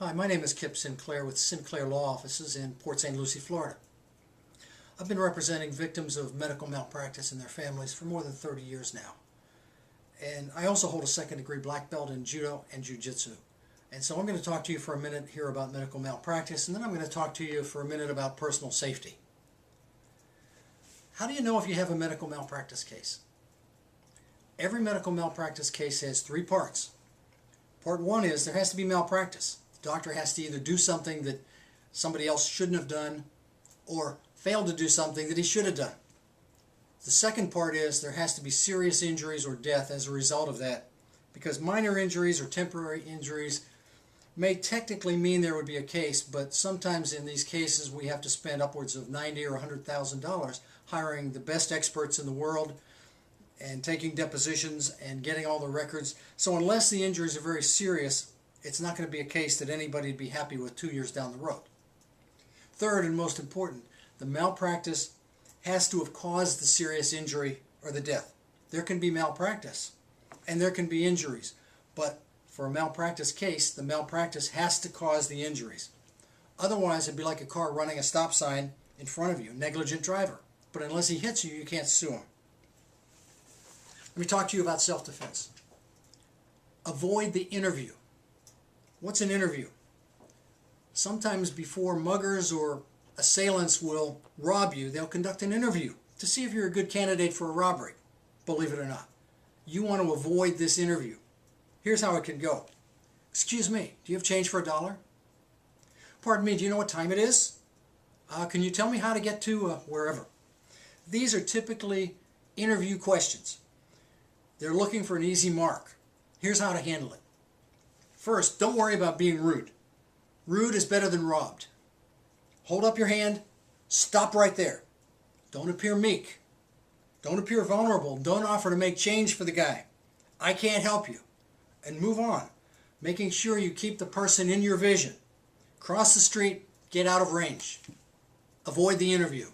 Hi, my name is Kip Sinclair with Sinclair Law Offices in Port St. Lucie, Florida. I've been representing victims of medical malpractice and their families for more than 30 years now. And I also hold a second-degree black belt in Judo and Jiu-Jitsu. And so I'm going to talk to you for a minute here about medical malpractice, and then I'm going to talk to you for a minute about personal safety. How do you know if you have a medical malpractice case? Every medical malpractice case has three parts. Part one is there has to be malpractice. The doctor has to either do something that somebody else shouldn't have done or failed to do something that he should have done. The second part is there has to be serious injuries or death as a result of that, because minor injuries or temporary injuries may technically mean there would be a case, but sometimes in these cases we have to spend upwards of $90,000 or $100,000 hiring the best experts in the world and taking depositions and getting all the records. So unless the injuries are very serious, it's not going to be a case that anybody would be happy with 2 years down the road. Third, and most important, the malpractice has to have caused the serious injury or the death. There can be malpractice and there can be injuries, but for a malpractice case, the malpractice has to cause the injuries. Otherwise, it'd be like a car running a stop sign in front of you, negligent driver. But unless he hits you, you can't sue him. Let me talk to you about self-defense. Avoid the interview. What's an interview? Sometimes before muggers or assailants will rob you, they'll conduct an interview to see if you're a good candidate for a robbery, believe it or not. You want to avoid this interview. Here's how it can go. Excuse me, do you have change for $1? Pardon me, do you know what time it is? Can you tell me how to get to wherever? These are typically interview questions. They're looking for an easy mark. Here's how to handle it. First, don't worry about being rude. Rude is better than robbed. Hold up your hand. Stop right there. Don't appear meek. Don't appear vulnerable. Don't offer to make change for the guy. I can't help you. And move on, making sure you keep the person in your vision. Cross the street, get out of range. Avoid the interview.